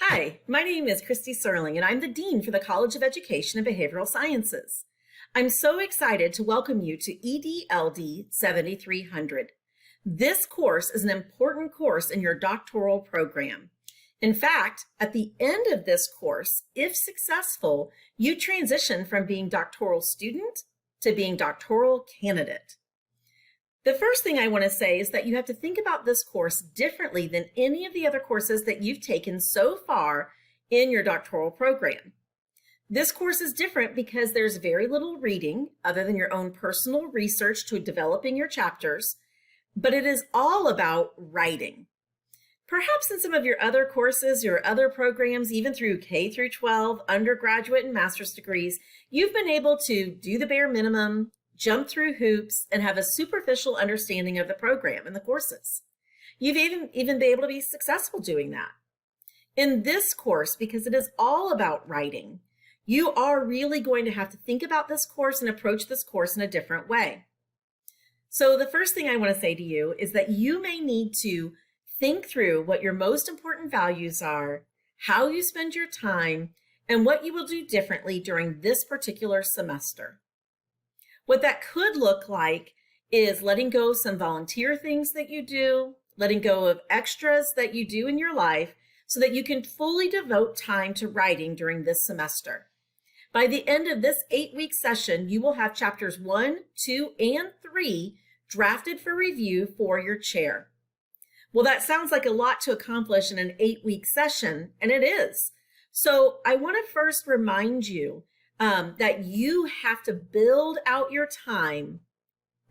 Hi, my name is Christy Serling, and I'm the Dean for the College of Education and Behavioral Sciences. I'm so excited to welcome you to EDLD 7300. This course is an important course in your doctoral program. In fact, at the end of this course, if successful, you transition from being doctoral student to being doctoral candidate. The first thing I want to say is that you have to think about this course differently than any of the other courses that you've taken so far in your doctoral program. This course is different because there's very little reading other than your own personal research to developing your chapters, but it is all about writing. Perhaps in some of your other courses, your other programs, even through K through 12, undergraduate and master's degrees, you've been able to do the bare minimum, jump through hoops, and have a superficial understanding of the program and the courses. You've even been able to be successful doing that. In this course, because it is all about writing, you are really going to have to think about this course and approach this course in a different way. So the first thing I want to say to you is that you may need to think through what your most important values are, how you spend your time, and what you will do differently during this particular semester. What that could look like is letting go of some volunteer things that you do, letting go of extras that you do in your life so that you can fully devote time to writing during this semester. By the end of this 8-week session, you will have chapters 1, 2, and 3 drafted for review for your chair. Well, that sounds like a lot to accomplish in an 8-week session, and it is. So I want to first remind you that you have to build out your time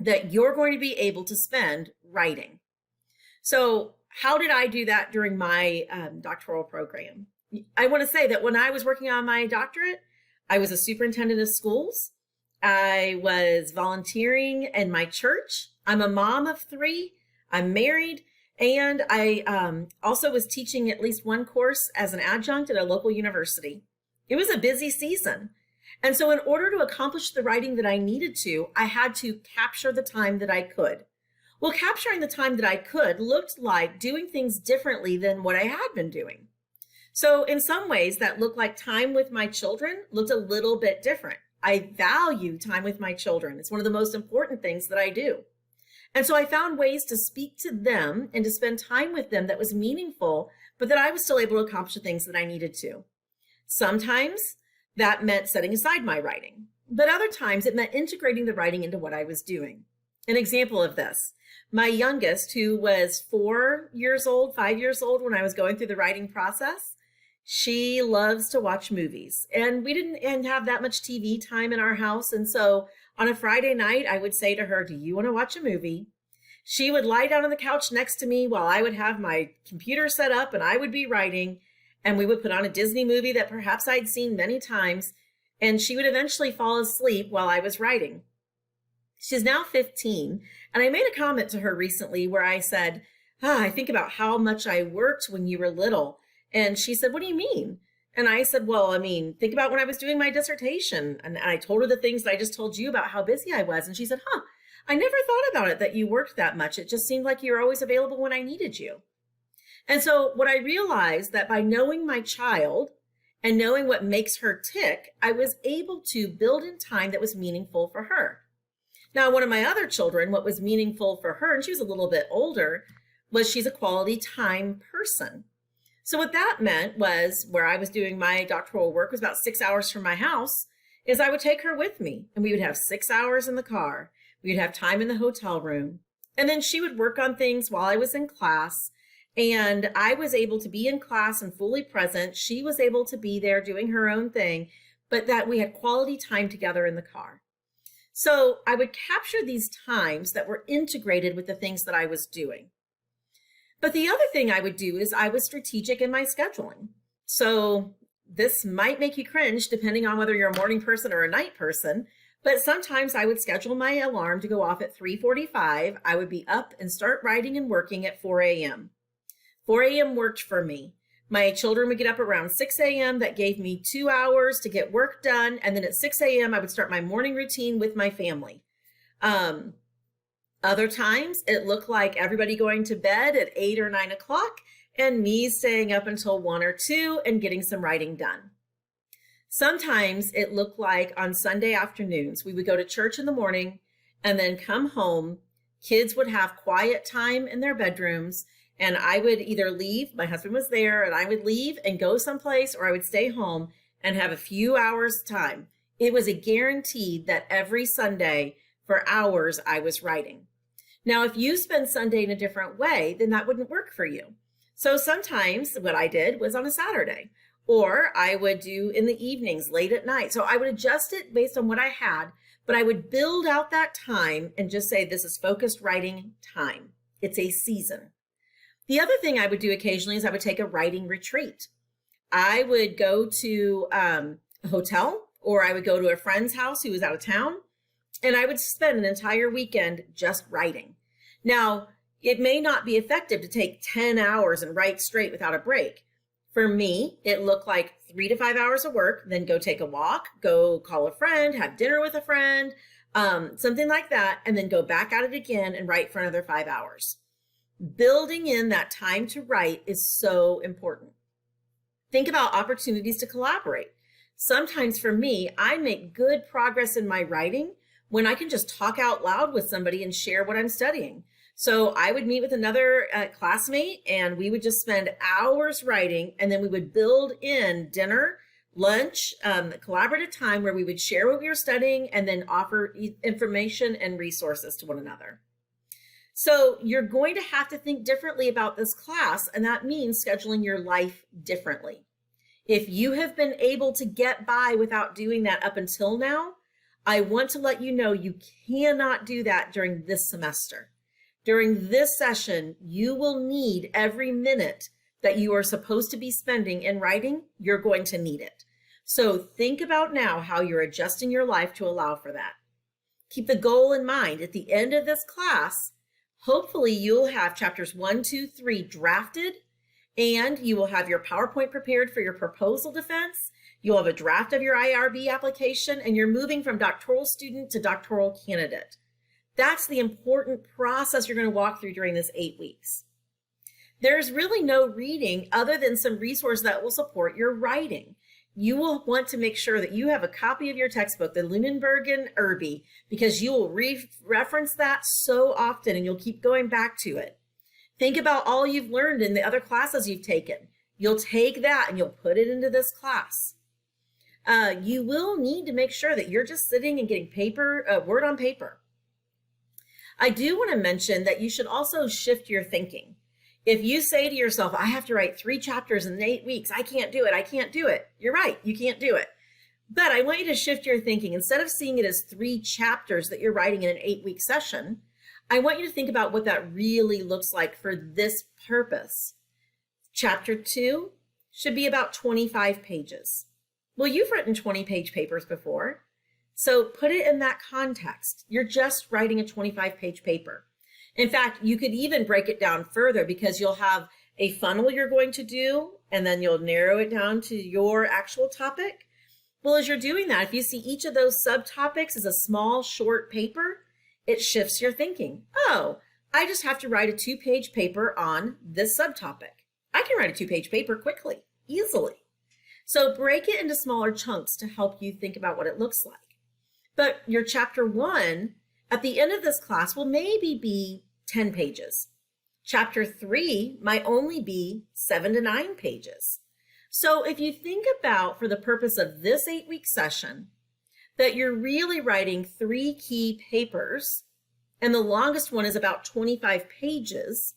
that you're going to be able to spend writing. So how did I do that during my doctoral program? I want to say that when I was working on my doctorate, I was a superintendent of schools. I was volunteering in my church. I'm a mom of 3. I'm married. And I also was teaching at least one course as an adjunct at a local university. It was a busy season. And so in order to accomplish the writing that I needed to, I had to capture the time that I could. Well, capturing the time that I could looked like doing things differently than what I had been doing. So in some ways that looked like time with my children looked a little bit different. I value time with my children. It's one of the most important things that I do. And so I found ways to speak to them and to spend time with them that was meaningful, but that I was still able to accomplish the things that I needed to. Sometimes that meant setting aside my writing, but other times it meant integrating the writing into what I was doing. An example of this, my youngest, who was 5 years old when I was going through the writing process, she loves to watch movies, and we didn't have that much TV time in our house. And so on a Friday night, I would say to her, "Do you want to watch a movie?" She would lie down on the couch next to me while I would have my computer set up and I would be writing. And we would put on a Disney movie that perhaps I'd seen many times, and she would eventually fall asleep while I was writing. She's now 15, and I made a comment to her recently where I said, I think about how much I worked when you were little. And she said, "What do you mean?" And I said, "Well, think about when I was doing my dissertation." And I told her the things that I just told you about how busy I was. And she said, I never thought about it that you worked that much. It just seemed like you were always available when I needed you. And so what I realized that by knowing my child and knowing what makes her tick, I was able to build in time that was meaningful for her. Now, one of my other children, what was meaningful for her, and she was a little bit older, was she's a quality time person. So what that meant was where I was doing my doctoral work was about 6 hours from my house, is I would take her with me and we would have 6 hours in the car. We'd have time in the hotel room. And then she would work on things while I was in class. And I was able to be in class and fully present. She was able to be there doing her own thing, but that we had quality time together in the car. So I would capture these times that were integrated with the things that I was doing. But the other thing I would do is I was strategic in my scheduling. So this might make you cringe depending on whether you're a morning person or a night person, but sometimes I would schedule my alarm to go off at 3:45. I would be up and start writing and working at 4 a.m. 4 a.m. worked for me. My children would get up around 6 a.m. That gave me 2 hours to get work done. And then at 6 a.m., I would start my morning routine with my family. Other times it looked like everybody going to bed at 8 or 9 o'clock and me staying up until 1 or 2 and getting some writing done. Sometimes it looked like on Sunday afternoons, we would go to church in the morning and then come home. Kids would have quiet time in their bedrooms, and I would either leave, my husband was there, and I would leave and go someplace, or I would stay home and have a few hours time. It was a guarantee that every Sunday for hours I was writing. Now, if you spend Sunday in a different way, then that wouldn't work for you. So sometimes what I did was on a Saturday, or I would do in the evenings, late at night. So I would adjust it based on what I had, but I would build out that time and just say, this is focused writing time. It's a season. The other thing I would do occasionally is I would take a writing retreat. I would go to a hotel, or I would go to a friend's house who was out of town, and I would spend an entire weekend just writing. Now, it may not be effective to take 10 hours and write straight without a break. For me, it looked like 3 to 5 hours of work, then go take a walk, go call a friend, have dinner with a friend, something like that, and then go back at it again and write for another 5 hours. Building in that time to write is so important. Think about opportunities to collaborate. Sometimes for me, I make good progress in my writing when I can just talk out loud with somebody and share what I'm studying. So I would meet with another classmate, and we would just spend hours writing, and then we would build in dinner, lunch, collaborative time where we would share what we were studying and then offer information and resources to one another. So you're going to have to think differently about this class, and that means scheduling your life differently. If you have been able to get by without doing that up until now, I want to let you know you cannot do that during this semester. During this session, you will need every minute that you are supposed to be spending in writing. You're going to need it. So think about now how you're adjusting your life to allow for that. Keep the goal in mind. At the end of this class, hopefully you'll have chapters 1, 2, 3 drafted, and you will have your PowerPoint prepared for your proposal defense. You'll have a draft of your IRB application, and you're moving from doctoral student to doctoral candidate. That's the important process you're going to walk through during this 8 weeks. There's really no reading other than some resources that will support your writing. You will want to make sure that you have a copy of your textbook, the Lunenburg and Irby, because you will reference that so often and you'll keep going back to it. Think about all you've learned in the other classes you've taken. You'll take that and you'll put it into this class. You will need to make sure that you're just sitting and getting word on paper. I do want to mention that you should also shift your thinking. If you say to yourself, I have to write 3 chapters in 8 weeks, I can't do it, I can't do it. You're right, you can't do it. But I want you to shift your thinking. Instead of seeing it as 3 chapters that you're writing in an 8-week session, I want you to think about what that really looks like for this purpose. Chapter 2 should be about 25 pages. Well, you've written 20-page papers before. So put it in that context. You're just writing a 25-page paper. In fact, you could even break it down further because you'll have a funnel you're going to do, and then you'll narrow it down to your actual topic. Well, as you're doing that, if you see each of those subtopics as a small, short paper, it shifts your thinking. Oh, I just have to write a 2-page paper on this subtopic. I can write a 2-page paper quickly, easily. So break it into smaller chunks to help you think about what it looks like. But your chapter 1 at the end of this class will maybe be 10 pages. Chapter 3 might only be 7 to 9 pages. So if you think about, for the purpose of this 8-week session, that you're really writing 3 key papers, and the longest one is about 25 pages,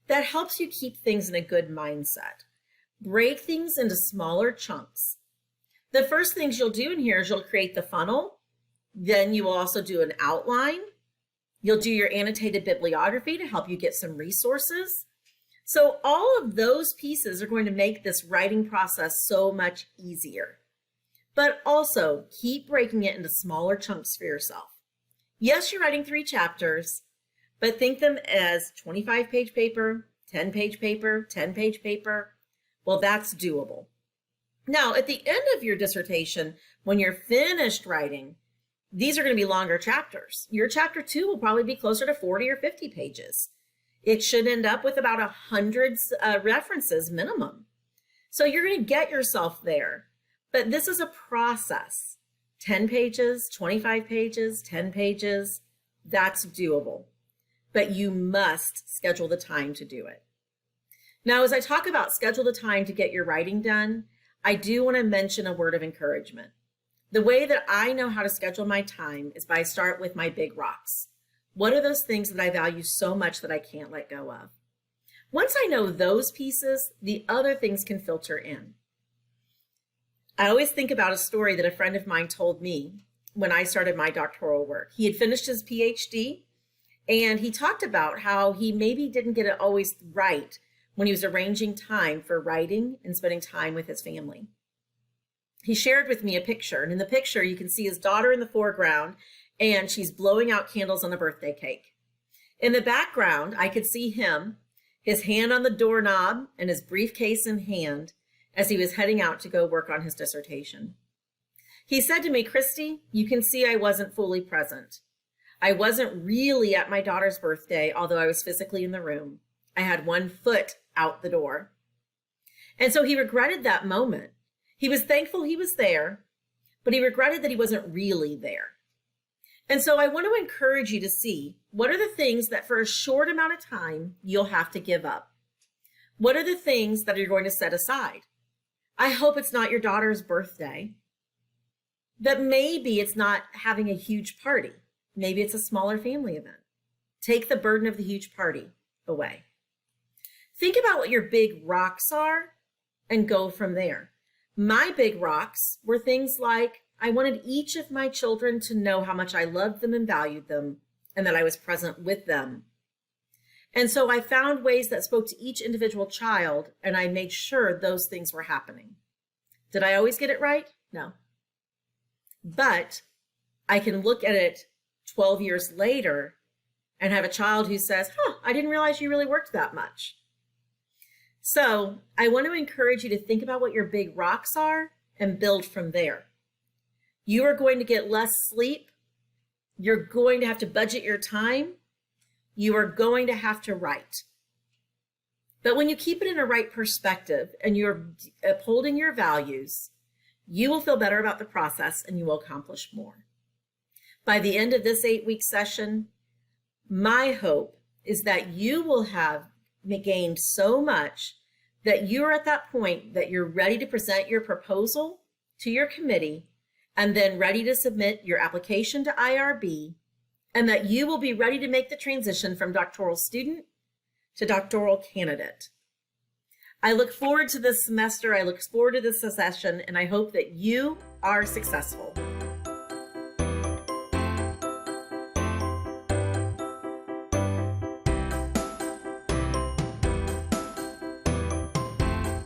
that helps you keep things in a good mindset. Break things into smaller chunks. The first things you'll do in here is you'll create the funnel. Then you will also do an outline. You'll do your annotated bibliography to help you get some resources. So all of those pieces are going to make this writing process so much easier. But also keep breaking it into smaller chunks for yourself. Yes, you're writing 3 chapters, but think them as 25-page paper, 10-page paper, 10-page paper. Well, that's doable. Now, at the end of your dissertation, when you're finished writing, these are going to be longer chapters. Your chapter 2 will probably be closer to 40 or 50 pages. It should end up with about 100 references minimum. So you're going to get yourself there. But this is a process. 10 pages, 25 pages, 10 pages, that's doable. But you must schedule the time to do it. Now, as I talk about schedule the time to get your writing done, I do want to mention a word of encouragement. The way that I know how to schedule my time is by start with my big rocks. What are those things that I value so much that I can't let go of? Once I know those pieces, the other things can filter in. I always think about a story that a friend of mine told me when I started my doctoral work. He had finished his PhD, and he talked about how he maybe didn't get it always right when he was arranging time for writing and spending time with his family. He shared with me a picture, and in the picture you can see his daughter in the foreground, and she's blowing out candles on a birthday cake. In the background, I could see him, his hand on the doorknob and his briefcase in hand, as he was heading out to go work on his dissertation. He said to me, "Christy, you can see I wasn't fully present. I wasn't really at my daughter's birthday, although I was physically in the room. I had one foot out the door." And so he regretted that moment. He was thankful he was there, but he regretted that he wasn't really there. And so I want to encourage you to see what are the things that for a short amount of time you'll have to give up. What are the things that you're going to set aside? I hope it's not your daughter's birthday. That maybe it's not having a huge party. Maybe it's a smaller family event. Take the burden of the huge party away. Think about what your big rocks are and go from there. My big rocks were things like I wanted each of my children to know how much I loved them and valued them, and that I was present with them. And so I found ways that spoke to each individual child, and I made sure those things were happening. Did I always get it right? No. But I can look at it 12 years later and have a child who says, I didn't realize you really worked that much. So I want to encourage you to think about what your big rocks are and build from there. You are going to get less sleep. You're going to have to budget your time. You are going to have to write. But when you keep it in a right perspective and you're upholding your values, you will feel better about the process and you will accomplish more. By the end of this 8-week session, my hope is that you will have gained so much that you're at that point that you're ready to present your proposal to your committee and then ready to submit your application to IRB, and that you will be ready to make the transition from doctoral student to doctoral candidate. I look forward to this semester. I look forward to this session, and I hope that you are successful.